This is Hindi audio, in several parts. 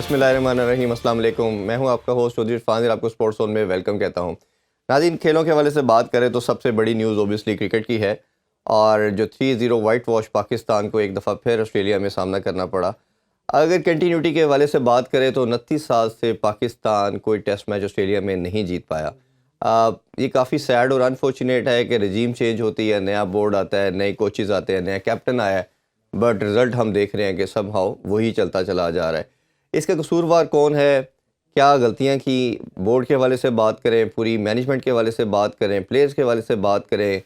बिस्मिल्लाहिर्रहमानिर्रहीम, अस्सलाम वालेकुम। मैं हूं आपका होस्ट चौधरी इरफान, आपको स्पोर्ट्स जोन में वेलकम कहता हूं। नाज़रीन, खेलों के हवाले से बात करें तो सबसे बड़ी न्यूज़ ओबियसली क्रिकेट की है, और जो 3-0 वाइट वॉश पाकिस्तान को एक दफ़ा फिर ऑस्ट्रेलिया में सामना करना पड़ा। अगर कंटिन्यूटी के हवाले से बात करें तो 29 साल से पाकिस्तान कोई टेस्ट मैच ऑस्ट्रेलिया में नहीं जीत पाया। ये काफ़ी सैड और अनफॉर्चुनेट है कि रजीम चेंज होती है, नया बोर्ड आता है, नए कोचेज़ आते हैं, नया कैप्टन आया है, बट रिज़ल्ट हम देख रहे हैं कि समहाउ वही चलता चला जा रहा है। इसका कसूरवार कौन है, क्या गलतियां की, बोर्ड के हवाले से बात करें, पूरी मैनेजमेंट के हवाले से बात करें, प्लेयर्स के हवाले से बात करें,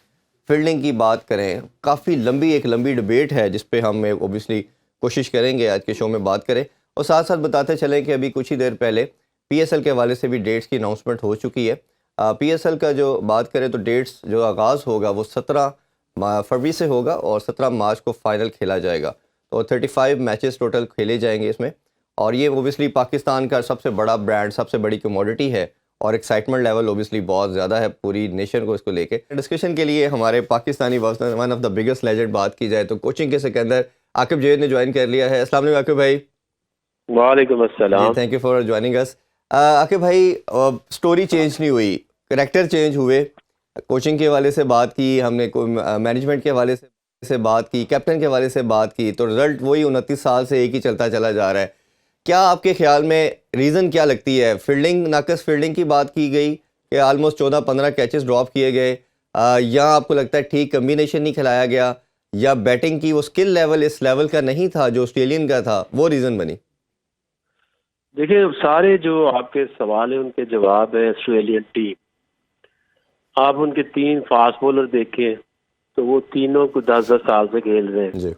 फील्डिंग की बात करें, काफ़ी लंबी डिबेट है जिस पे हम ओबियसली कोशिश करेंगे आज के शो में बात करें। और साथ साथ बताते चलें कि अभी कुछ ही देर पहले पीएसएल के हवाले से भी डेट्स की अनाउंसमेंट हो चुकी है। पीएसएल का जो बात करें तो डेट्स जो आगाज़ होगा वो 17 फरवरी से होगा और 17 मार्च को फ़ाइनल खेला जाएगा। तो 35 मैचेस टोटल खेले जाएंगे इसमें, और ये ओबियसली पाकिस्तान का सबसे बड़ा ब्रांड, सबसे बड़ी कमोडिटी है, और एक्साइटमेंट लेवल ओबियसली बहुत ज़्यादा है पूरी नेशन को इसको लेके। डिस्कशन के लिए हमारे Pakistani one of the biggest legend बात की जाए तो कोचिंग के सिकंदर आकिब जावेद ने ज्वाइन कर लिया है। अस्सलाम वालेकुम आकिब भाई। वालेकुम अस्सलाम। Thank you for joining us. Aqib भाई, स्टोरी चेंज नहीं हुई, करेक्टर चेंज हुए। कोचिंग के हवाले से बात की हमने, मैनेजमेंट के हवाले से बात की, कैप्टन के हवाले से बात की, तो रिजल्ट वही 29 साल से एक ही चलता चला जा रहा है। क्या आपके ख्याल में रीज़न क्या लगती है? फील्डिंग, नाकस फील्डिंग की बात की गई कि ऑलमोस्ट 14-15 कैचेस ड्रॉप किए गए, या आपको लगता है ठीक कम्बिनेशन नहीं खिलाया गया, या बैटिंग की वो स्किल लेवल इस लेवल का नहीं था जो ऑस्ट्रेलियन का था, वो रीज़न बनी? देखिए, सारे जो आपके सवाल हैं उनके जवाब है ऑस्ट्रेलियन टीम। आप उनके 3 फास्ट बॉलर देखें तो वो तीनों को 10-10 साल से खेल रहे हैं। जी।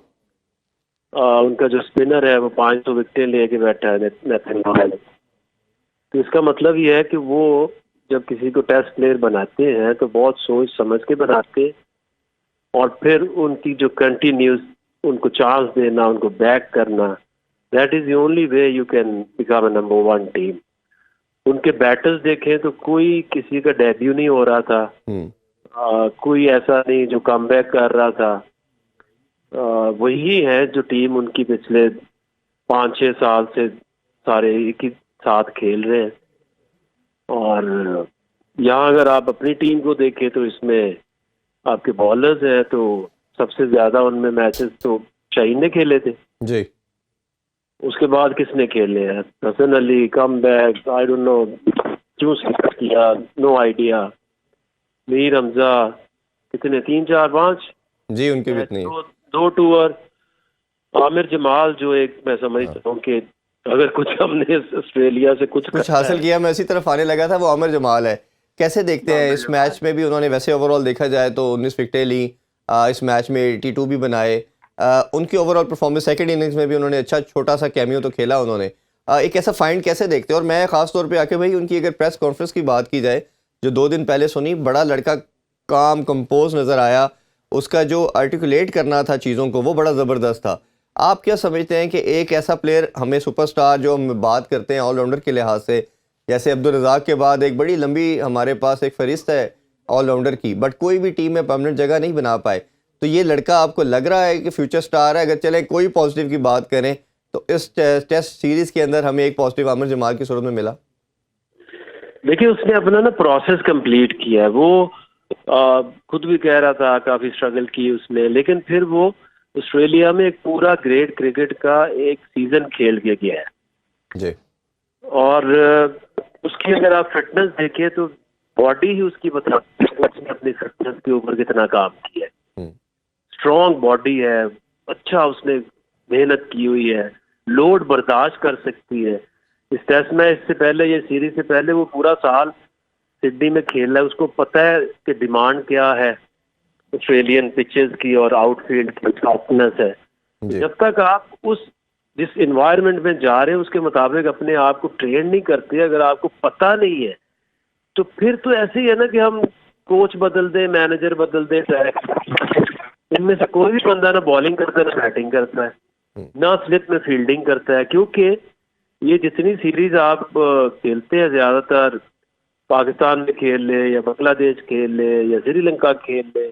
उनका जो स्पिनर है वो 500 विकेटें लेके बैठा है, नेथन लॉयड। तो इसका मतलब ये है कि वो जब किसी को टेस्ट प्लेयर बनाते हैं तो बहुत सोच समझ के बनाते हैं, और फिर उनकी जो कंटिन्यूस उनको चांस देना, उनको बैक करना, that is the only way you can become a number 1 team. उनके बैटर्स देखें तो कोई किसी का डेब्यू नहीं हो रहा था, कोई ऐसा नहीं जो कमबैक कर रहा था। वही है जो टीम उनकी पिछले 5-6 साल से सारे एक ही साथ खेल रहे हैं। और यहाँ अगर आप अपनी टीम को देखें तो इसमें आपके बॉलर्स हैं, तो सबसे ज्यादा उनमें मैचेस तो शाहीन ने खेले थे। जी। उसके बाद किसने खेले हैं? Hasan Ali come back, I don't know क्यों स्टार्ट किया, नो आइडिया। मीर हमजा कितने, 3-4-5 जी, उनकी भी इतनी। दो टूर। आमिर जमाल जो एक, मैं समझता हूँ कि अगर कुछ हमने ऑस्ट्रेलिया से कुछ हासिल किया, मैं इसी तरफ आने लगा था, वो आमिर जमाल है। कैसे देखते हैं इस मैच में भी? उन्होंने वैसे ओवरऑल देखा जाए तो 19 विकेटें ली, इस मैच में 82 भी बनाए। उनकी ओवरऑल परफॉर्मेंस सेकंड इनिंग्स में भी उन्होंने अच्छा छोटा सा कैमियो तो खेला उन्होंने। एक ऐसा फाइंड कैसे देखते हैं? और मैं खास तौर पे आके भाई उनकी अगर प्रेस कॉन्फ्रेंस की बात की जाए जो 2 दिन पहले सुनी, बड़ा लड़का काम कंपोज नज़र आया, उसका जो आर्टिकुलेट करना था चीज़ों को वो बड़ा ज़बरदस्त था। आप क्या समझते हैं कि एक ऐसा प्लेयर, हमें सुपरस्टार जो हम बात करते हैं ऑलराउंडर के लिहाज से, जैसे अब्दुल रज़ाक के बाद एक बड़ी लंबी हमारे पास एक फहरिस्त है ऑलराउंडर की, बट कोई भी टीम में परमानेंट जगह नहीं बना पाए, तो ये लड़का आपको लग रहा है कि फ्यूचर स्टार है? अगर चले कोई पॉजिटिव की बात करें तो इस टेस्ट सीरीज़ के अंदर हमें एक पॉजिटिव आमिर जमाल की सूरत में मिला। देखिए, उसने अपना ना प्रोसेस कंप्लीट किया है। वो खुद भी कह रहा था काफी स्ट्रगल की उसने, लेकिन फिर वो ऑस्ट्रेलिया में एक पूरा ग्रेट क्रिकेट का एक सीजन खेल के गया है। जी। और उसकी अगर आप फिटनेस देखें तो बॉडी ही उसकी बताती है उसने अपनी फिटनेस के ऊपर कितना काम किया है। स्ट्रॉन्ग बॉडी है, अच्छा उसने मेहनत की हुई है, लोड बर्दाश्त कर सकती है। इस टेस्ट मैच से पहले, ये सीरीज से पहले वो पूरा साल सिडनी में खेल रहा है, उसको पता है कि डिमांड क्या है ऑस्ट्रेलियन पिचेस की और आउटफील्ड की टफनेस है। जब तक आप उस जिस इन्वायरमेंट में जा रहे हैं उसके मुताबिक अपने आप को ट्रेन नहीं करते, अगर आपको पता नहीं है तो फिर तो ऐसे ही है ना कि हम कोच बदल दें, मैनेजर बदल दें, इनमें से कोई भी बंदा ना बॉलिंग करता है ना बैटिंग करता है, ना स्लिप में फील्डिंग करता है। क्योंकि ये जितनी सीरीज आप खेलते हैं, ज्यादातर पाकिस्तान में खेल ले या बांग्लादेश खेल ले या श्रीलंका खेल ले,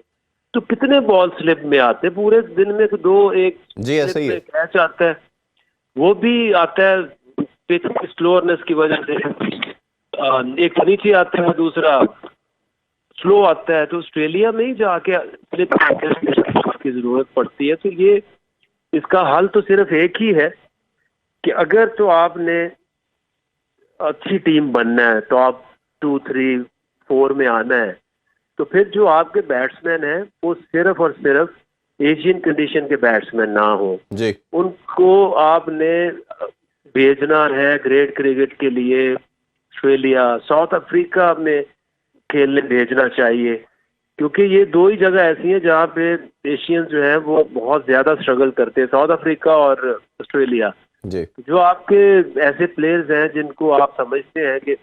तो कितने बॉल स्लिप में आते हैं पूरे दिन में? तो 2-1 जी, ऐसा ही है। कैच आता है, वो भी आता है पिच की स्लोअरनेस की वजह से एक नीचे आता है, दूसरा स्लो आता है, तो ऑस्ट्रेलिया में ही जाके स्लिप की जरूरत पड़ती है। तो ये इसका हल तो सिर्फ एक ही है कि अगर तो आपने अच्छी टीम बनना है, टॉप 2, 3, 4 में आना है, तो फिर जो आपके बैट्समैन हैं वो सिर्फ और सिर्फ एशियन कंडीशन के बैट्समैन ना हो। जी उनको आपने भेजना है ग्रेट क्रिकेट के लिए ऑस्ट्रेलिया, साउथ अफ्रीका में खेलने भेजना चाहिए, क्योंकि ये दो ही जगह ऐसी हैं जहाँ पे एशियंस जो है वो बहुत ज्यादा स्ट्रगल करते हैं, साउथ अफ्रीका और ऑस्ट्रेलिया। जी जो आपके ऐसे प्लेयर्स हैं जिनको आप समझते हैं कि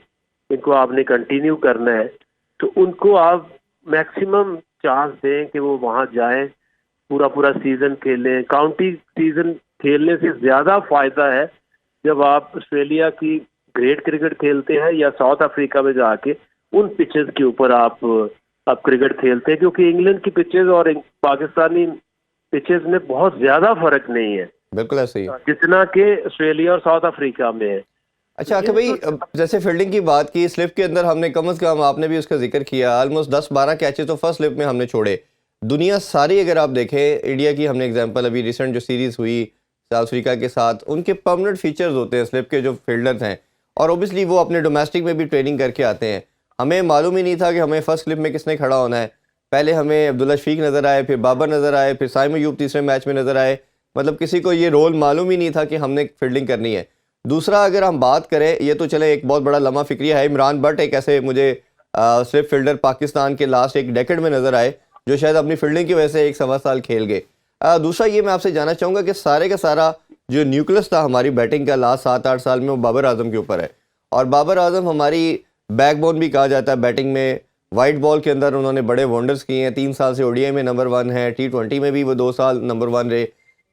इनको आपने कंटिन्यू करना है, तो उनको आप मैक्सिमम चांस दें कि वो वहां जाएं, पूरा पूरा सीजन खेलें। काउंटी सीजन खेलने से ज्यादा फायदा है जब आप ऑस्ट्रेलिया की ग्रेट क्रिकेट खेलते हैं या साउथ अफ्रीका में जाके उन पिचेस के ऊपर आप क्रिकेट खेलते हैं, क्योंकि इंग्लैंड की पिचेस और पाकिस्तानी पिचेस में बहुत ज्यादा फर्क नहीं है बिल्कुल ऐसे ही है। जितना कि ऑस्ट्रेलिया और साउथ अफ्रीका में है। अच्छा आके भाई, अब जैसे फील्डिंग की बात की, स्लिप के अंदर हमने कम से कम, आपने भी उसका जिक्र किया, ऑलमोस्ट 10-12 कैचेस तो फर्स्ट स्लिप में हमने छोड़े। दुनिया सारी अगर आप देखें, इंडिया की हमने एग्जांपल अभी रिसेंट जो सीरीज़ हुई साउथ अफ्रीका के साथ, उनके परमानेंट फीचर्स होते हैं स्लिप के जो फील्डर्स हैं, और ओबियसली वो अपने डोमेस्टिक में भी ट्रेनिंग करके आते हैं। हमें मालूम ही नहीं था कि हमें फर्स्ट स्लिप में किसने खड़ा होना है। पहले हमें अब्दुल्ला शफीक नज़र आए, फिर बाबर नज़र आए, फिर साइम अयूब तीसरे मैच में नज़र आए। मतलब किसी को ये रोल मालूम ही नहीं था कि हमने फील्डिंग करनी है। दूसरा अगर हम बात करें, ये तो चले एक बहुत बड़ा लम्हा फिक्रिया है, इमरान बट एक ऐसे मुझे स्लिप फील्डर पाकिस्तान के लास्ट एक डेकेड में नज़र आए जो शायद अपनी फील्डिंग की वजह से 1-1.25 साल खेल गए। दूसरा ये मैं आपसे जानना चाहूँगा कि सारे का सारा जो न्यूक्लियस था हमारी बैटिंग का लास्ट 7-8 साल में, वो बाबर आजम के ऊपर है। और बाबर आजम हमारी बैकबोन भी कहा जाता है बैटिंग में। वाइट बॉल के अंदर उन्होंने बड़े वंडर्स किए हैं, 3 साल से ओडीआई में नंबर 1 है, T20 में भी वो 2 साल नंबर 1 रहे।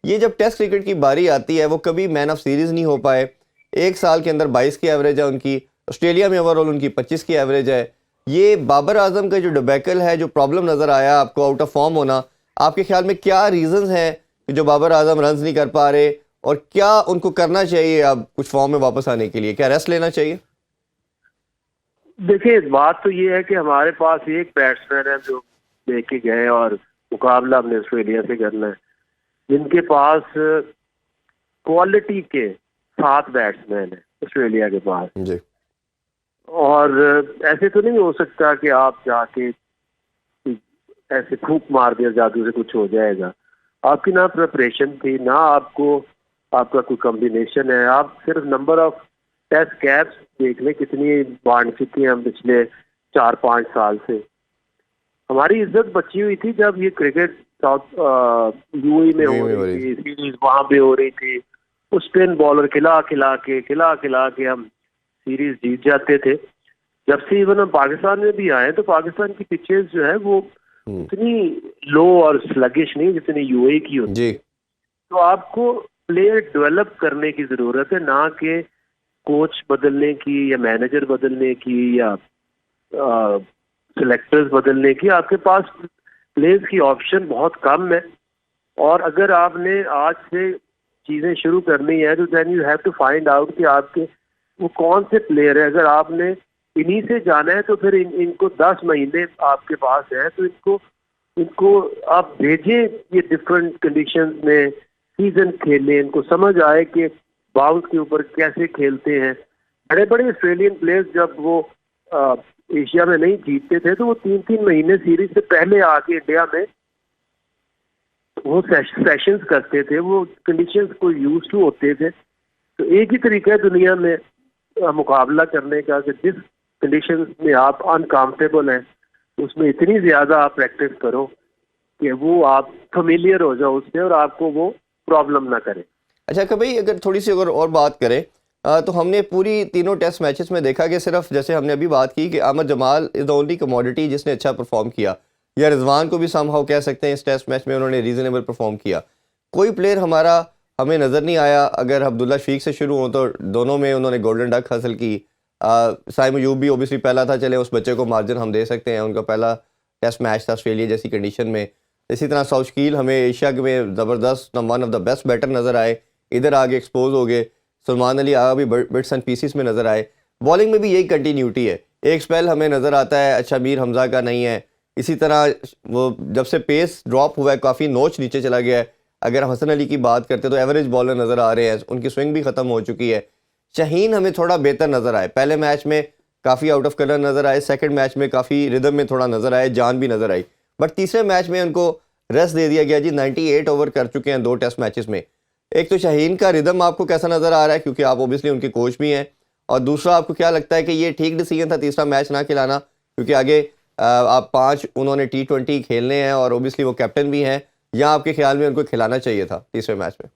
ये जब टेस्ट क्रिकेट की बारी आती है, वो कभी मैन ऑफ सीरीज़ नहीं हो पाए। एक साल के अंदर 22 की एवरेज है उनकी, ऑस्ट्रेलिया में ओवरऑल उनकी 25 की एवरेज है। ये बाबर आजम का जो डिबैकल है, जो प्रॉब्लम नज़र आया आपको, आउट ऑफ फॉर्म होना, आपके ख्याल में क्या रीज़न्स हैं कि जो बाबर आजम रन्स नहीं कर पा रहे, और क्या उनको करना चाहिए अब कुछ फॉर्म में वापस आने के लिए? क्या रेस्ट लेना चाहिए? देखिए, बात तो ये है कि हमारे पास एक बैट्समैन है जो लेके गए और मुकाबला हमने ऑस्ट्रेलिया से करना है, जिनके पास क्वालिटी के 7 बैट्समैन है ऑस्ट्रेलिया के पास। जी और ऐसे तो नहीं हो सकता कि आप जाके ऐसे फूंक मार दिया जादू से कुछ हो जाएगा। आपकी ना प्रिपरेशन थी, ना आपका कोई कॉम्बिनेशन है। आप सिर्फ नंबर ऑफ टेस्ट कैप्स देख लें कितनी बांट चुके हैं हम पिछले 4-5 साल से। हमारी इज्जत बची हुई थी जब ये क्रिकेट साउथ यूएई में हो रही थी, सीरीज वहां पे हो रही थी, उस स्पिन बॉलर खिला खिला के हम सीरीज जीत जाते थे। जब से इवन हम पाकिस्तान में भी आए तो पाकिस्तान की पिचेस जो है वो इतनी लो और स्लगिश नहीं जितनी यूएई की होती जी। तो आपको प्लेयर डेवलप करने की जरूरत है, ना कि कोच बदलने की या मैनेजर बदलने की या सिलेक्टर्स बदलने की। आपके पास प्लेयर्स की ऑप्शन बहुत कम है, और अगर आपने आज से चीजें शुरू करनी है तो then you have to find out कि आपके वो कौन से प्लेयर है। अगर आपने इन्हीं से जाना है तो फिर इनको 10 महीने आपके पास है, तो इनको आप भेजें ये डिफरेंट कंडीशंस में सीजन खेलें, इनको समझ आए कि बाउंस के ऊपर कैसे खेलते हैं। बड़े बड़े ऑस्ट्रेलियन प्लेयर्स जब वो एशिया में नहीं जीतते थे तो वो 3-3 महीने सीरीज से पहले आके इंडिया में वो सेशंस करते थे, वो कंडीशंस को यूज टू होते थे। तो एक ही तरीका है दुनिया में मुकाबला करने का कि जिस कंडीशंस में आप अनकंफर्टेबल हैं उसमें इतनी ज्यादा आप प्रैक्टिस करो कि वो आप फेमिलियर हो जाओ उससे और आपको वो प्रॉब्लम ना करे। अच्छा कभी अगर थोड़ी सी अगर और बात करें, तो हमने पूरी तीनों टेस्ट मैचेस में देखा कि सिर्फ जैसे हमने अभी बात की कि Ahmed Jamal is the only commodity जिसने अच्छा परफॉर्म किया, या रिजवान को भी समहाउ कह सकते हैं इस टेस्ट मैच में उन्होंने रीजनेबल परफॉर्म किया। कोई प्लेयर हमारा हमें नज़र नहीं आया। अगर अब्दुल्ला शफीक से शुरू हो तो दोनों में उन्होंने गोल्डन डक हासिल की। साइम अयूब भी ओबियसली पहला था, चले उस बच्चे को मार्जिन हम दे सकते हैं, उनका पहला टेस्ट मैच था ऑस्ट्रेलिया जैसी कंडीशन में। इसी तरह सौशकील हमें एशिया में ज़बरदस्त one of the best batter नज़र आए, इधर आगे एक्सपोज हो गए। सलमान अली आगा भी बिट्स एंड पीसीस में नज़र आए। बॉलिंग में भी यही कंटिन्यूटी है, एक स्पेल हमें नज़र आता है अच्छा मीर हमजा का नहीं है, इसी तरह वो जब से पेस ड्रॉप हुआ है काफ़ी नोच नीचे चला गया है। अगर हसन अली की बात करते तो एवरेज बॉलर नज़र आ रहे हैं, उनकी स्विंग भी ख़त्म हो चुकी है। शाहीन हमें थोड़ा बेहतर नज़र आए, पहले मैच में काफ़ी आउट ऑफ कलर नज़र आए, सेकंड मैच में काफ़ी रिदम में थोड़ा नज़र आए, जान भी नज़र आई, बट तीसरे मैच में उनको रेस्ट दे दिया गया जी। 98 ओवर कर चुके हैं 2 टेस्ट मैचेस में। एक तो शाहीन का रिदम आपको कैसा नज़र आ रहा है, क्योंकि आप ओबियसली उनके कोच भी हैं, और दूसरा आपको क्या लगता है कि ये ठीक डिसीजन था तीसरा मैच ना खिलाना, क्योंकि आगे आप 5 उन्होंने T20 खेलने हैं और ओबियसली वो कैप्टन भी हैं, या आपके ख्याल में उनको खिलाना चाहिए था तीसरे मैच में?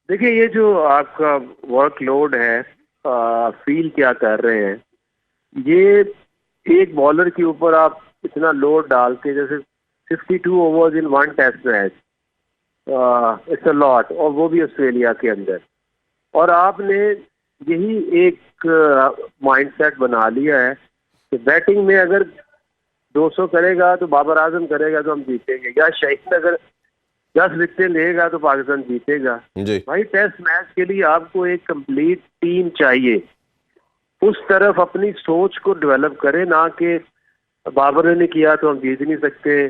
देखिए, ये जो आपका वर्कलोड है, फील क्या कर रहे हैं, ये एक बॉलर के ऊपर आप इतना लोड डाल के, जैसे 52 overs in one test match, it's a lot, और वो भी ऑस्ट्रेलिया के अंदर। और आपने यही एक माइंडसेट बना लिया है कि बैटिंग में अगर 200 करेगा तो बाबर आजम करेगा तो हम जीतेंगे, या शाहीन अगर 10 विकेटें लेगा तो पाकिस्तान जीतेगा। जी भाई, टेस्ट मैच के लिए आपको एक कंप्लीट टीम चाहिए, उस तरफ अपनी सोच को डेवलप करे, ना कि बाबर ने किया तो हम जीत नहीं सकते,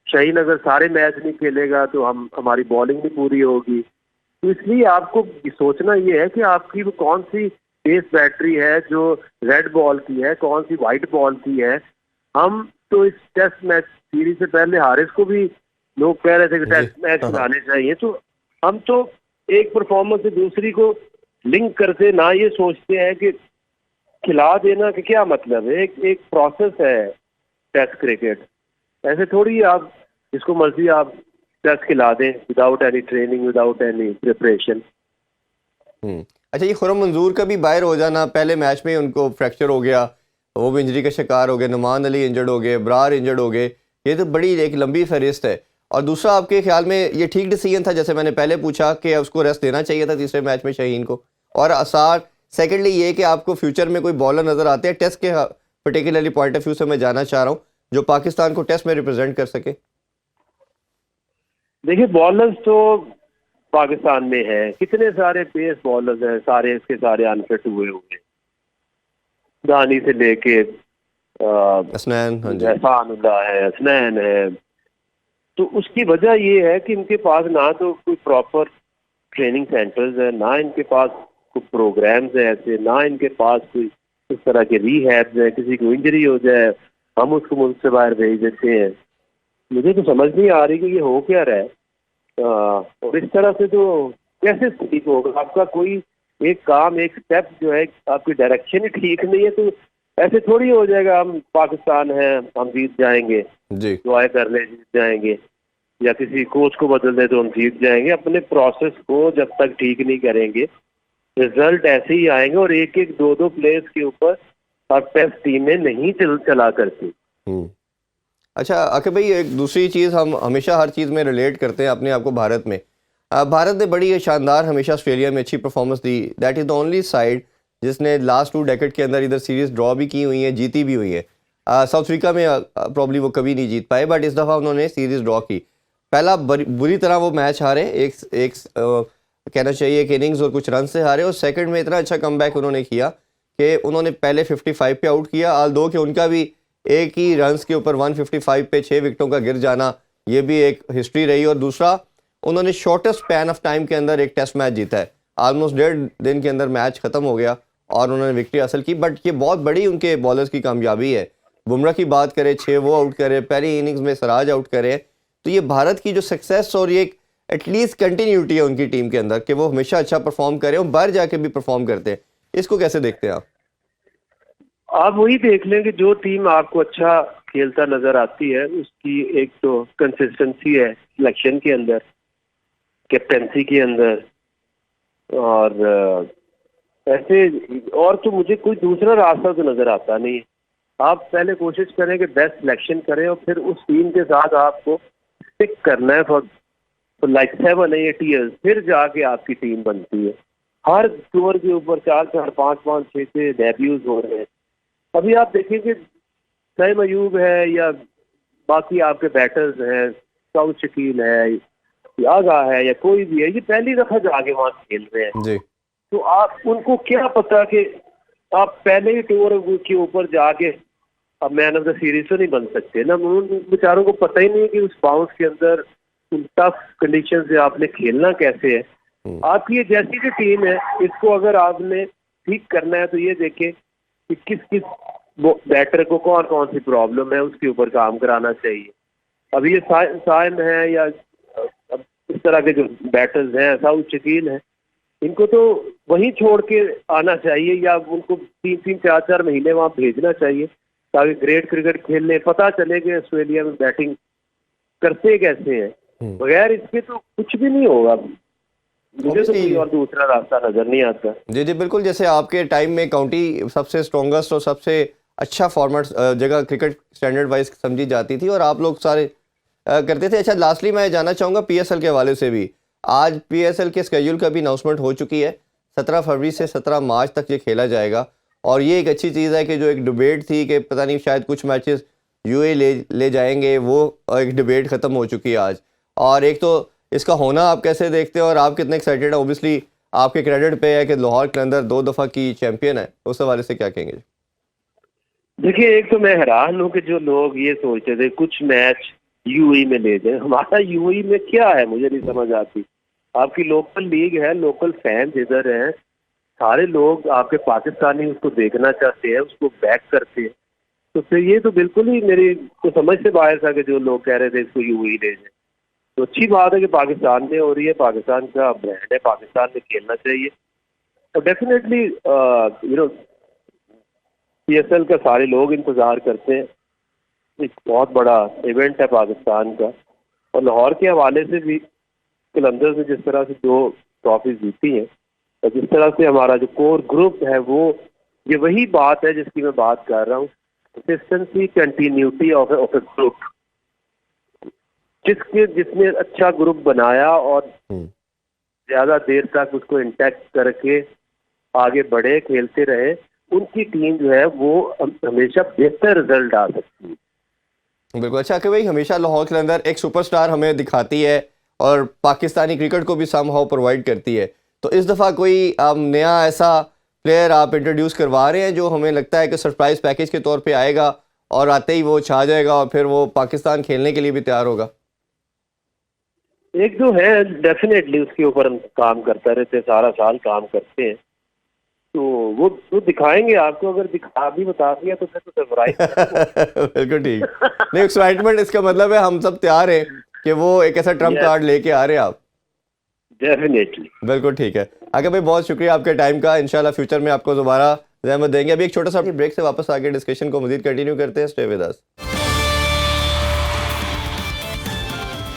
शाहीन अगर सारे मैच नहीं खेलेगा तो हमारी बॉलिंग नहीं पूरी होगी। तो इसलिए आपको सोचना ये है कि आपकी वो कौन सी तेज बैटरी है जो रेड बॉल की है, कौन सी वाइट बॉल की है। हम तो इस टेस्ट मैच सीरीज से पहले हारिस को भी लोग कह रहे थे कि जी टेस्ट मैच हाँ हाँ। खिलाने चाहिए, तो हम तो एक परफॉर्मेंस से दूसरी को लिंक करते ना ये सोचते हैं कि खिला देना कि क्या मतलब है। एक एक प्रोसेस है टेस्ट क्रिकेट, ऐसे थोड़ी आप जिसको मर्जी आप टेस्ट खिला दें without any training, without any preparation. अच्छा, ये खुरम मंजूर का भी बाहर हो जाना, पहले मैच में उनको फ्रैक्चर हो गया, वो भी इंजरी का शिकार हो गए, नुमान अली इंजर्ड हो गए, ब्रार इंजर्ड हो गए, ये तो बड़ी एक लंबी फहरिस्त है। और दूसरा, आपके ख्याल में ये ठीक डिसीजन था, जैसे मैंने पहले पूछा कि उसको रेस्ट देना चाहिए था तीसरे मैच में शाहीन को? और आसार सेकेंडली ये कि आपको फ्यूचर में कोई बॉलर नज़र आते हैं टेस्ट के पर्टिकुलरली पॉइंट ऑफ व्यू से मैं जानना चाह रहा हूँ, जो पाकिस्तान को टेस्ट में रिप्रेजेंट कर सके? देखिए, बॉलर्स तो पाकिस्तान में है, कितने सारे पेस बॉलर्स हैं, सारे इसके सारे अनफिट हुए हुए, दानी से लेके हसनैन, हाँ जी। एहसानुल्लाह है, हसनैन है। तो उसकी वजह ये है कि इनके पास ना तो कोई प्रॉपर ट्रेनिंग सेंटर्स है, ना इनके पास कोई प्रोग्राम्स है ऐसे, ना इनके पास कोई इस तरह के रीहैब्स है। किसी को इंजरी हो जाए हम उसको मुल्क से बाहर भेज देते हैं। मुझे तो समझ नहीं आ रही कि ये हो क्या रहा है। और इस तरह से तो कैसे ठीक होगा आपका कोई एक काम, एक स्टेप जो है, आपकी डायरेक्शन ही ठीक नहीं है, तो ऐसे थोड़ी हो जाएगा हम पाकिस्तान है हम जीत जाएंगे, जी दुआएं कर ले जीत जाएंगे, या किसी कोच को बदल दे तो हम जीत जाएंगे। अपने प्रोसेस को जब तक ठीक नहीं करेंगे रिजल्ट ऐसे ही आएंगे, और एक एक दो दो प्लेयर्स के ऊपर अब टेस्ट टीमें नहीं चला करती। हम्म। अच्छा आखिर भाई, एक दूसरी चीज़, हम हमेशा हर चीज़ में रिलेट करते हैं अपने आप को भारत में। भारत ने बड़ी शानदार हमेशा ऑस्ट्रेलिया में अच्छी performance the. That is the only side जिसने लास्ट 2 डेकेड के अंदर इधर सीरीज़ ड्रॉ भी की हुई है, जीती भी हुई है। साउथ अफ्रीका में प्रॉब्ली वो कभी नहीं जीत पाए, बट इस दफ़ा उन्होंने सीरीज़ ड्रॉ की। पहला बुरी तरह वो मैच हारे, कहना चाहिए कि इनिंग्स और कुछ रन से हारे, और सेकंड में इतना अच्छा कमबैक उन्होंने किया कि उन्होंने पहले 55 पे आउट किया, आल दो कि उनका भी एक ही रन्स के ऊपर 155 पे 6 विकेटों का गिर जाना, ये भी एक हिस्ट्री रही। और दूसरा, उन्होंने शॉर्टेस्ट स्पैन ऑफ टाइम के अंदर एक टेस्ट मैच जीता है, ऑलमोस्ट 1.5 दिन के अंदर मैच खत्म हो गया और उन्होंने विक्ट्री हासिल की। बट ये बहुत बड़ी उनके बॉलर्स की कामयाबी है। बुमराह की बात करें, 6 वो आउट करे, पहली इनिंग्स में सिराज आउट करे, तो ये भारत की जो सक्सेस और ये एक एटलीस्ट कंटिन्यूटी है उनकी टीम के अंदर कि वो हमेशा अच्छा परफॉर्म करें और बाहर जाके भी परफॉर्म करते हैं। इसको कैसे देखते हैं आप? आप वही देख लें कि जो टीम आपको अच्छा खेलता नजर आती है उसकी एक तो कंसिस्टेंसी है सिलेक्शन के अंदर, कैप्टेंसी के अंदर, और ऐसे और तो मुझे कोई दूसरा रास्ता तो नजर आता नहीं है। आप पहले कोशिश करें कि बेस्ट सिलेक्शन करें और फिर उस टीम के साथ आपको स्टिक करना है फॉर लाइक 7-8 ईयर्स, फिर जाके आपकी टीम बनती है। हर टूर के ऊपर 4-4, 5-5, 6-6 डेब्यूज हो रहे हैं। अभी आप देखें कि नईम अयूब है या बाकी आपके बैटर्स हैं, सऊद शकील है, यागा है या कोई भी है, ये पहली दफा जाके वहाँ खेल रहे हैं। जी। तो आप उनको क्या पता कि आप पहले ही टूर के ऊपर जाके अब मैन ऑफ द सीरीज तो नहीं बन सकते ना। उन बेचारों को पता ही नहीं है कि उस बाउंस के अंदर उन टफ कंडीशन से आपने खेलना कैसे है। आपकी ये जैसी की टीम है, इसको अगर आपने ठीक करना है तो ये देखें कि किस किस बैटर को कौन कौन सी प्रॉब्लम है, उसके ऊपर काम कराना चाहिए। अब ये साइम है या अब इस तरह के जो बैटर्स हैं, साउथ शकील हैं, इनको तो वहीं छोड़ के आना चाहिए या उनको 3-4 महीने वहाँ भेजना चाहिए ताकि ग्रेट क्रिकेट खेलने पता चले कि ऑस्ट्रेलिया में बैटिंग करते कैसे हैं। बगैर इसके तो कुछ भी नहीं होगा। मुझे तो कोई और दूसरा रास्ता नजर नहीं आता। जी जी बिल्कुल, जैसे आपके टाइम में काउंटी सबसे स्ट्रॉन्गेस्ट और सबसे अच्छा फॉर्मेट जगह क्रिकेट स्टैंडर्ड वाइज समझी जाती थी और आप लोग सारे करते थे। अच्छा, लास्टली मैं जानना चाहूँगा पीएसएल के हवाले से भी, आज पीएसएल के स्केड्यूल का भी अनाउंसमेंट हो चुकी है। 17 फरवरी से 17 मार्च तक ये खेला जाएगा और ये एक अच्छी चीज़ है कि जो एक डिबेट थी कि पता नहीं शायद कुछ मैचेस यूएई ले जाएंगे, वो एक डिबेट ख़त्म हो चुकी है आज। और एक तो इसका होना आप कैसे देखते हो और आप कितने एक्साइटेड हैं? ओबियसली आपके क्रेडिट पे है कि लाहौर कलंदर 2 दफ़ा की चैंपियन है, उस हवाले से क्या कहेंगे? देखिए, एक तो मैं हैरान हूँ कि जो लोग ये सोचते थे कुछ मैच यूएई में ले जाए। हमारा यूएई में क्या है, मुझे नहीं समझ आती। आपकी लोकल लीग है, लोकल फैंस इधर हैं, सारे लोग आपके पाकिस्तानी उसको देखना चाहते हैं, उसको बैक करते हैं। तो फिर ये तो बिल्कुल ही मेरी तो समझ से बाहर था कि जो लोग कह रहे थे इसको यूएई ले जाए। तो अच्छी बात है कि पाकिस्तान में हो रही है, पाकिस्तान का ब्रांड है, पाकिस्तान में खेलना चाहिए। और डेफिनेटली यू नो पीएसएल का सारे लोग इंतजार करते हैं। एक बहुत बड़ा इवेंट है पाकिस्तान का। और लाहौर के हवाले से भी कलंदर्स ने जिस तरह से 2 ट्रॉफी जीती हैं और जिस तरह से हमारा जो कोर ग्रुप है, वो ये वही बात है जिसकी मैं बात कर रहा हूँ, consistency, continuity of A group. जिसने अच्छा ग्रुप बनाया और ज्यादा देर तक उसको इंटैक्ट करके आगे बढ़े, खेलते रहे, उनकी टीम जो है वो हमेशा बेहतर रिजल्ट आ सकती है। बिल्कुल। अच्छा कि भाई हमेशा लाहौर के अंदर एक सुपरस्टार हमें दिखाती है और पाकिस्तानी क्रिकेट को भी समहाउ प्रोवाइड करती है। तो इस दफ़ा कोई नया ऐसा प्लेयर आप इंट्रोड्यूस करवा रहे हैं जो हमें लगता है कि सरप्राइज पैकेज के तौर पे आएगा और आते ही वो छा जाएगा और फिर वो पाकिस्तान खेलने के लिए भी तैयार होगा? एक दो है डेफिनेटली, उसके ऊपर हम काम करते रहते, सारा साल काम करते हैं। तो वो दिखाएंगे आपको। अगर दिखा भी बता दिया तो फिर तो सरप्राइज। बिल्कुल ठीक। नहीं, एक्साइटमेंट इसका मतलब है हम सब तैयार हैं कि वो एक ऐसा ट्रम्प कार्ड लेके आ रहे हैं आप। डेफिनेटली। बिल्कुल ठीक है। आगे भाई बहुत शुक्रिया आपके टाइम का। इंशाल्लाह फ्यूचर में आपको दोबारा ज़हमत देंगे। अभी एक छोटा सा ब्रेक से वापस आके डिस्कशन को मज़ीद कंटिन्यू करते हैं। Stay with us.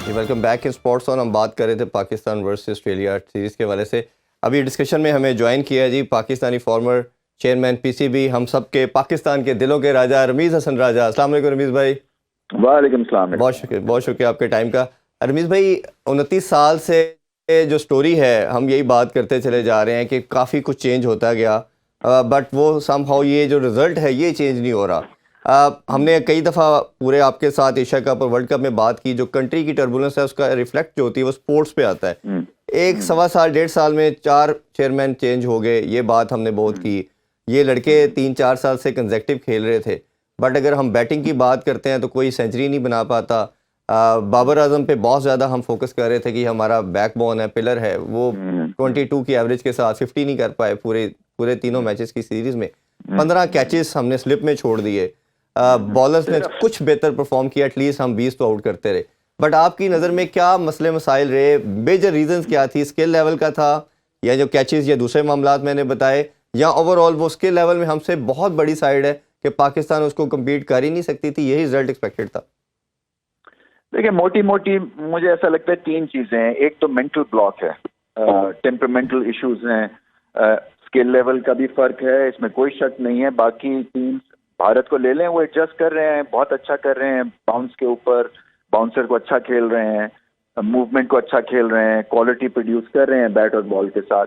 Welcome back in sports on. हम बात कर रहे थे पाकिस्तान वर्सेस ऑस्ट्रेलिया सीरीज़ के हवाले से। अभी डिस्कशन में हमें ज्वाइन किया है जी पाकिस्तानी फॉर्मर चेयरमैन पीसीबी, हम सब के पाकिस्तान के दिलों के राजा रमीज़ हसन राजा। अस्सलाम वालेकुम रमीज़ भाई। वालेकुम सलाम। बहुत शुक्रिया आपके टाइम का। रमीज़ भाई, 29 साल से जो स्टोरी है हम यही बात करते चले जा रहे हैं कि काफ़ी कुछ चेंज होता गया, बट वो समहाउ ये जो रिज़ल्ट है ये चेंज नहीं हो रहा। हमने कई दफ़ा पूरे आपके साथ एशिया कप और वर्ल्ड कप में बात की, जो कंट्री की टर्बुलेंस है उसका रिफ्लेक्ट जो होती है वो स्पोर्ट्स पे आता है। एक 1.25 साल में 4 चेयरमैन चेंज हो गए, ये बात हमने बहुत की। ये लड़के 3-4 साल से कंसेक्टिव खेल रहे थे, बट अगर हम बैटिंग की बात करते हैं तो कोई सेंचुरी नहीं बना पाता। बाबर आजम पे बहुत ज़्यादा हम फोकस कर रहे थे कि हमारा बैकबोन है, पिलर है, वो 22 की एवरेज के साथ 50 नहीं कर पाए पूरे तीनों मैचेस की सीरीज़ में। 15 कैचेस हमने स्लिप में छोड़ दिए। बॉलर्स ने कुछ बेहतर परफॉर्म किया, एटलीस्ट हम 20 तो आउट करते रहे। बट आपकी नज़र में क्या मसले मसाइल रहे? मेजर रीजंस क्या थी? स्किल लेवल का था या जो कैचेस या दूसरे मामलात मैंने बताए, या ओवरऑल वो स्किल लेवल में हमसे बहुत बड़ी साइड है कि पाकिस्तान उसको कम्पीट कर ही नहीं सकती थी, यही रिजल्ट एक्सपेक्टेड था? देखिए, मोटी मोटी मुझे ऐसा लगता है 3 चीजें हैं। एक तो मेंटल ब्लॉक है, टेम्परामेंटल इश्यूज हैं, स्किल लेवल का भी फर्क है, इसमें कोई शक नहीं है। बाकी टीम्स भारत को ले लें, वो एडजस्ट कर रहे हैं, बहुत अच्छा कर रहे हैं, बाउंस के ऊपर बाउंसर को अच्छा खेल रहे हैं, मूवमेंट को अच्छा खेल रहे हैं, क्वालिटी प्रोड्यूस कर रहे हैं बैट और बॉल के साथ।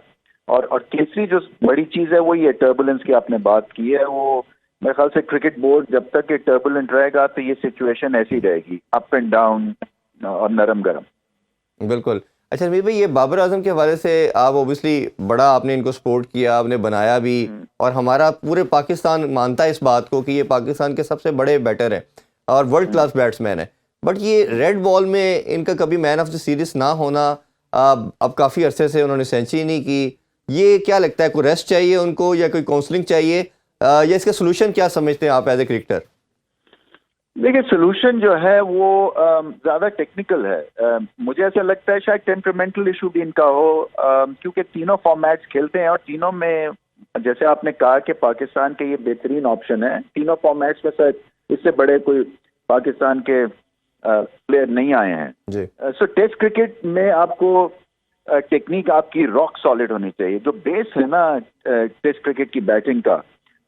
और तीसरी जो बड़ी चीज़ है वो ये टर्बुलेंस की आपने बात की है। वो मेरे ख्याल से क्रिकेट बोर्ड जब तक ये टर्बुलेंट रहेगा तो ये सिचुएशन ऐसी रहेगी, अप एंड डाउन और नरम गरम। बिल्कुल। अच्छा मीर भाई, ये बाबर आजम के हवाले से आप ओबियसली बड़ा आपने इनको सपोर्ट किया, आपने बनाया भी, और हमारा पूरे पाकिस्तान मानता है इस बात को कि ये पाकिस्तान के सबसे बड़े बैटर हैं और वर्ल्ड क्लास बैट्समैन है। बट ये रेड बॉल में इनका कभी मैन ऑफ द सीरीज ना होना, अब काफ़ी अरसे से उन्होंने सेंचुरी नहीं की, ये क्या लगता है, कोई रेस्ट चाहिए उनको या कोई काउंसलिंग चाहिए, या इसका सोल्यूशन क्या समझते हैं आप एज ए क्रिकेटर? देखिए, सोल्यूशन जो है वो ज्यादा टेक्निकल है। मुझे ऐसा लगता है शायद टेम्परामेंटल इशू भी इनका हो, क्योंकि तीनों फॉर्मेट्स खेलते हैं और तीनों में जैसे आपने कहा कि पाकिस्तान के ये बेहतरीन ऑप्शन है। तीनों फॉर्मेट्स में शायद इससे बड़े कोई पाकिस्तान के प्लेयर नहीं आए हैं जी। सो टेस्ट क्रिकेट में आपको टेक्निक आपकी रॉक सॉलिड होनी चाहिए। जो बेस है ना टेस्ट क्रिकेट की बैटिंग का,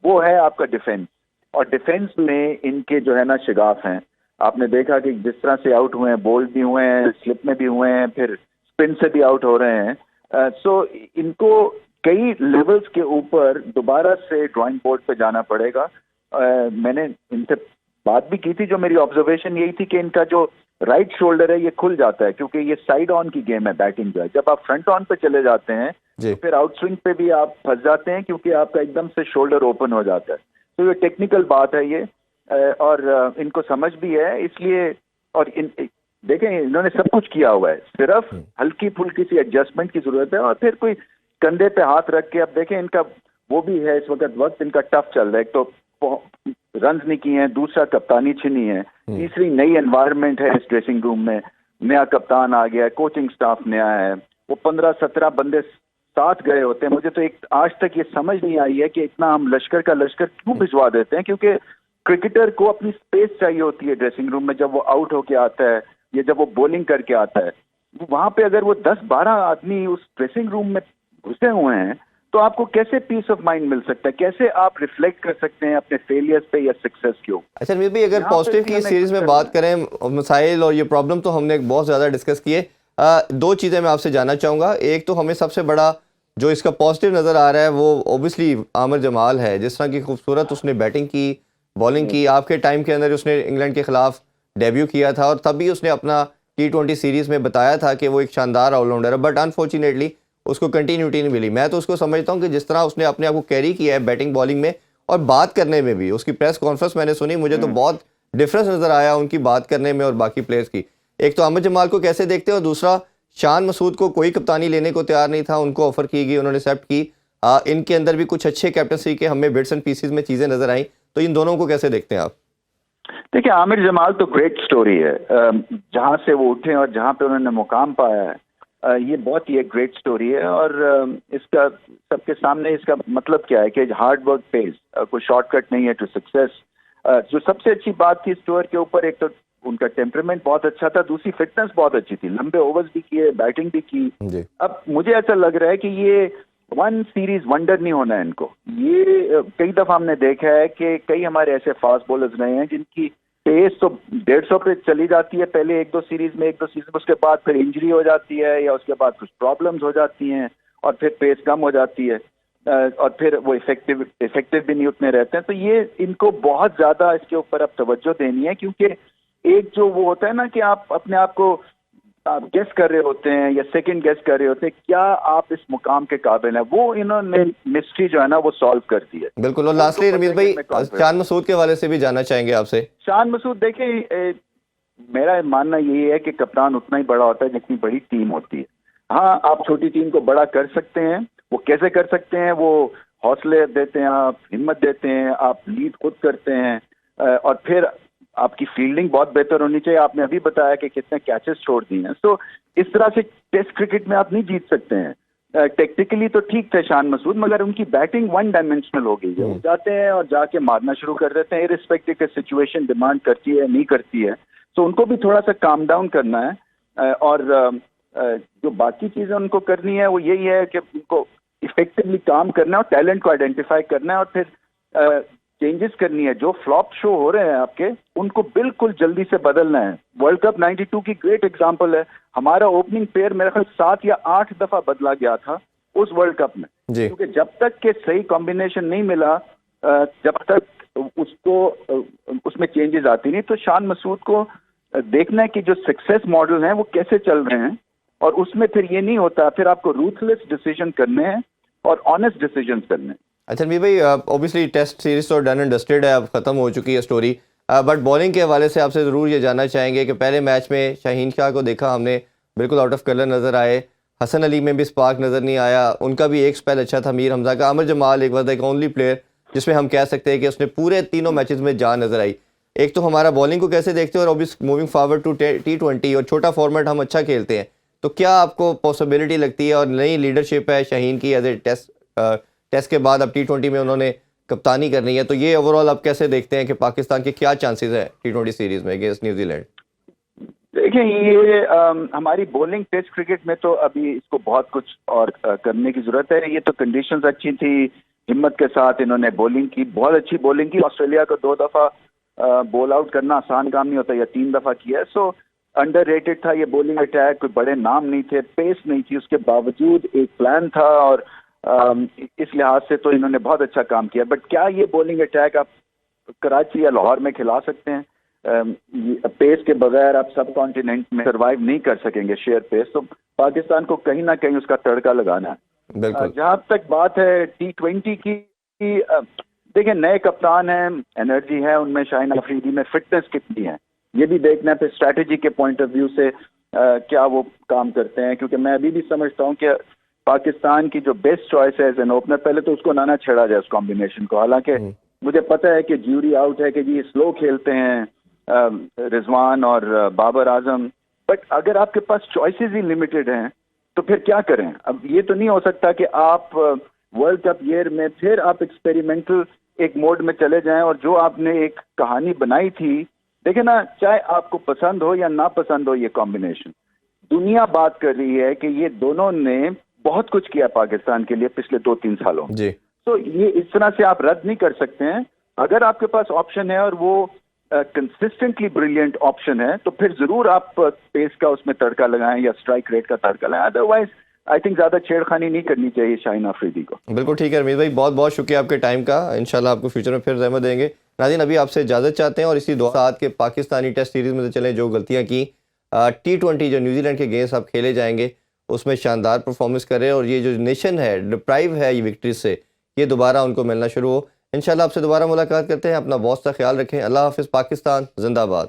वो है आपका डिफेंस। और डिफेंस में इनके जो है ना शिगाफ हैं। आपने देखा कि जिस तरह से आउट हुए हैं, बोल्ड भी हुए हैं, स्लिप में भी हुए हैं, फिर स्पिन से भी आउट हो रहे हैं। सो इनको कई लेवल्स के ऊपर दोबारा से ड्राइंग बोर्ड पे जाना पड़ेगा। मैंने इनसे बात भी की थी, जो मेरी ऑब्जर्वेशन यही थी कि इनका जो राइट शोल्डर है ये खुल जाता है, क्योंकि ये साइड ऑन की गेम है बैटिंग जो है। जब आप फ्रंट ऑन पे चले जाते हैं तो फिर आउट स्विंग पे भी आप फंस जाते हैं, क्योंकि आपका एकदम से शोल्डर ओपन हो जाता है। तो ये टेक्निकल बात है ये, और इनको समझ भी है इसलिए। और देखें, इन्होंने सब कुछ किया हुआ है, सिर्फ हल्की फुल्की सी एडजस्टमेंट की जरूरत है। और फिर कोई कंधे पे हाथ रख के, अब देखें इनका वो भी है इस वक्त इनका टफ चल रहा है। एक तो रन नहीं किए हैं, दूसरा कप्तानी छिनी है, तीसरी नई एनवायरनमेंट है इस ड्रेसिंग रूम में, नया कप्तान आ गया है, कोचिंग स्टाफ नया है, वो 15-17 बंदे साथ गए होते हैं। मुझे तो एक आज तक ये समझ नहीं आई है कि इतना हम लश्कर का लश्कर क्यों भिजवा देते हैं, क्योंकि क्रिकेटर को अपनी स्पेस चाहिए होती है ड्रेसिंग रूम में। जब वो आउट होके आता है या जब वो बॉलिंग करके आता है, वहां पे अगर वो 10-12 आदमी उस ड्रेसिंग रूम में घुसे हुए हैं, तो आपको कैसे पीस ऑफ माइंड मिल सकता है? कैसे आप रिफ्लेक्ट कर सकते हैं अपने फेलियर्स पे या सक्सेस के ऊपर? अच्छा मे भी अगर पॉजिटिव की सीरीज में बात करें, मसाइल और ये प्रॉब्लम तो हमने बहुत ज़्यादा डिस्कस किए। दो चीज़ें मैं आपसे जानना चाहूँगा। एक तो हमें सबसे बड़ा जो इसका पॉजिटिव नज़र आ रहा है वो ओबियसली आमिर जमाल है, जिस तरह की खूबसूरत उसने बैटिंग की, बॉलिंग की। आपके टाइम के अंदर उसने इंग्लैंड के खिलाफ डेब्यू किया था और तभी उसने अपना T20 सीरीज़ में बताया था कि वो एक शानदार ऑलराउंडर है, बट अनफॉर्चुनेटली उसको कंटिन्यूटी नहीं मिली। मैं तो उसको समझता हूँ कि जिस तरह उसने अपने आप को कैरी किया है बैटिंग बॉलिंग में और बात करने में भी, उसकी प्रेस कॉन्फ्रेंस मैंने सुनी, मुझे तो बहुत डिफरेंस नज़र आया उनकी बात करने में और बाकी प्लेयर्स की। एक तो आमिर जमाल को कैसे देखते हो, और दूसरा शान मसूद को कोई कप्तानी लेने को तैयार नहीं था, उनको ऑफर की गई, उन्होंने एक्सेप्ट की। इनके अंदर भी कुछ अच्छे कैप्टनसी के हमें बिट्स एंड पीसेस में चीज़ें नज़र आई, तो इन दोनों को कैसे देखते हैं आप? देखिए, आमिर जमाल तो ग्रेट स्टोरी है। जहां से वो उठे और जहां पे उन्होंने मुकाम पाया है, ये बहुत ही एक ग्रेट स्टोरी है। और इसका सबके सामने इसका मतलब क्या है कि हार्ड वर्क पेज, कोई शॉर्टकट नहीं है टू सक्सेस। जो सबसे अच्छी बात थी इस टूर के ऊपर, एक तो उनका टेम्परामेंट बहुत अच्छा था, दूसरी फिटनेस बहुत अच्छी थी, लंबे ओवर्स भी किए, बैटिंग भी की। अब मुझे ऐसा लग रहा है कि ये वन सीरीज वंडर नहीं होना है इनको। ये कई दफा हमने देखा है कि कई हमारे ऐसे फास्ट बॉलर्स रहे हैं जिनकी पेस तो 150 पे चली जाती है पहले एक दो सीरीज में, उसके बाद फिर इंजरी हो जाती है या उसके बाद कुछ प्रॉब्लम्स हो जाती हैं और फिर पेस कम हो जाती है, और फिर वो इफेक्टिव भी नहीं उतने रहते हैं। तो ये इनको बहुत ज्यादा इसके ऊपर अब तवज्जो देनी है, क्योंकि एक जो वो होता है ना कि आप अपने आप को आप गेस कर रहे होते हैं या सेकंड गेस कर रहे होते हैं, क्या आप इस मुकाम के काबिल हैं, वो इन्होंने मिस्ट्री जो है ना वो सॉल्व कर दी है। बिल्कुल। और लास्टली रमीज भाई, शान मसूद के हवाले से भी जानना चाहेंगे आपसे। शान मसूद, देखिए मेरा मानना यही है कि कप्तान उतना ही बड़ा होता है जितनी बड़ी टीम होती है। हाँ, आप छोटी टीम को बड़ा कर सकते हैं, वो कैसे कर सकते हैं? वो हौसले देते हैं, आप हिम्मत देते हैं, आप लीड खुद करते हैं, और फिर आपकी फील्डिंग बहुत बेहतर होनी चाहिए। आपने अभी बताया कि कितने कैचेस छोड़ दिए हैं। तो इस तरह से टेस्ट क्रिकेट में आप नहीं जीत सकते हैं। टेक्निकली तो ठीक थे शान मसूद, मगर उनकी बैटिंग वन डायमेंशनल हो गई है। वो जाते हैं और जाके मारना शुरू कर देते हैं, इर्रिस्पेक्टिव के सिचुएशन डिमांड करती है नहीं करती है। तो उनको भी थोड़ा सा काम डाउन करना है, और जो बाकी चीजें उनको करनी है वो यही है कि उनको इफेक्टिवली काम करना है और टैलेंट को आइडेंटिफाई करना है, और फिर चेंजेस करनी है। जो फ्लॉप शो हो रहे हैं आपके, उनको बिल्कुल जल्दी से बदलना है। वर्ल्ड कप 92 की ग्रेट एग्जांपल है। हमारा ओपनिंग पेयर मेरे ख्याल 7 या 8 दफा बदला गया था उस वर्ल्ड कप में, क्योंकि जब तक के सही कॉम्बिनेशन नहीं मिला, जब तक उसको उसमें चेंजेस आती नहीं। तो शान मसूद को देखना है कि जो सक्सेस मॉडल हैं वो कैसे चल रहे हैं, और उसमें फिर ये नहीं होता, फिर आपको रूथलेस डिसीजन करने हैं और ऑनेस्ट डिसीजन करने हैं। अच्छा रणवीर भाई, ऑब्वियसली टेस्ट सीरीज तो डन एंड डस्टेड है, अब खत्म हो चुकी है स्टोरी, बट बॉलिंग के हवाले से आपसे ज़रूर ये जानना चाहेंगे कि पहले मैच में शाहीन शाह को देखा हमने, बिल्कुल आउट ऑफ कलर नज़र आए, हसन अली में भी स्पार्क नज़र नहीं आया, उनका भी एक स्पेल अच्छा था, मीर हमजा का, आमिर जमाल एक वक्त एक ओनली प्लेयर जिसमें हम कह सकते हैं कि उसने पूरे तीनों मैचेस में जान नज़र आई। एक तो हमारा बॉलिंग को कैसे देखते हैं और obviously moving forward to T20 और छोटा फॉर्मेट हम अच्छा खेलते हैं, तो क्या आपको पॉसिबिलिटी लगती है और नई लीडरशिप है शाहीन की एज ए टेस्ट के बाद अब T20 में उन्होंने कप्तानी करनी है, तो ये ओवरऑल आप कैसे देखते हैं कि पाकिस्तान के क्या चांसेस है T20 सीरीज में अगेंस्ट न्यूजीलैंड? देखिए ये हमारी बॉलिंग टेस्ट क्रिकेट में तो अभी इसको बहुत कुछ और करने की जरूरत है। ये तो कंडीशंस अच्छी थी, हिम्मत के साथ इन्होंने बॉलिंग की, बहुत अच्छी बॉलिंग की। ऑस्ट्रेलिया को 2 दफा बॉल आउट करना आसान काम नहीं होता, या 3 दफा किया। सो अंडररेटेड था ये बॉलिंग अटैक, कोई बड़े नाम नहीं थे, पेस नहीं थी, उसके बावजूद एक प्लान था और इस लिहाज से तो इन्होंने बहुत अच्छा काम किया। बट क्या ये बॉलिंग अटैक आप कराची या लाहौर में खिला सकते हैं? पेस के बगैर आप सब कॉन्टिनेंट में सरवाइव नहीं कर सकेंगे, शेयर पेस। तो पाकिस्तान को कहीं ना कहीं उसका तड़का लगाना है। जहां तक बात है T20 की, देखिए नए कप्तान हैं, एनर्जी है उनमें, शाहीन अफरीदी में फिटनेस कितनी है ये भी देखना है। फिर स्ट्रैटेजी के पॉइंट ऑफ व्यू से क्या वो काम करते हैं, क्योंकि मैं अभी भी समझता हूँ कि पाकिस्तान की जो बेस्ट चॉइस है एज एन ओपनर, पहले तो उसको ना छेड़ा जाए उस कॉम्बिनेशन को। हालांकि मुझे पता है कि ज्यूरी आउट है कि जी स्लो खेलते हैं रिजवान और बाबर आजम, बट अगर आपके पास चॉइसेस ही लिमिटेड हैं तो फिर क्या करें? अब ये तो नहीं हो सकता कि आप वर्ल्ड कप ईयर में फिर आप एक्सपेरिमेंटल एक मोड में चले जाएं और जो आपने एक कहानी बनाई थी, देखे ना, चाहे आपको पसंद हो या ना पसंद हो ये कॉम्बिनेशन, दुनिया बात कर रही है कि ये दोनों ने बहुत कुछ किया पाकिस्तान के लिए पिछले 2-3 सालों में। तो ये इस तरह से आप रद्द नहीं कर सकते हैं। अगर आपके पास ऑप्शन है और वो कंसिस्टेंटली ब्रिलियंट ऑप्शन है तो फिर जरूर आप पेस का उसमें तड़का लगाएं या स्ट्राइक रेट का तड़का लगाएं। अदरवाइज आई थिंक ज्यादा छेड़खानी नहीं करनी चाहिए शाहीन अफरीदी को। बिल्कुल ठीक है रमीज भाई, बहुत बहुत शुक्रिया आपके टाइम का, इंशाल्लाह आपको फ्यूचर में फिर रहमत देंगे। नाज़रीन अभी आपसे इजाज़त चाहते हैं और इसी साथ के पाकिस्तानी टेस्ट सीरीज़ में से चलें, जो गलतियाँ की T20 जो न्यूजीलैंड के अगेंस्ट अब खेले जाएंगे उसमें शानदार परफॉर्मेंस करें और ये जो नेशन है डिप्राइव है ये विक्ट्री से, ये दोबारा उनको मिलना शुरू हो। इंशाल्लाह आपसे दोबारा मुलाकात करते हैं। अपना बहुत सा ख्याल रखें। अल्लाह हाफिज़। पाकिस्तान जिंदाबाद।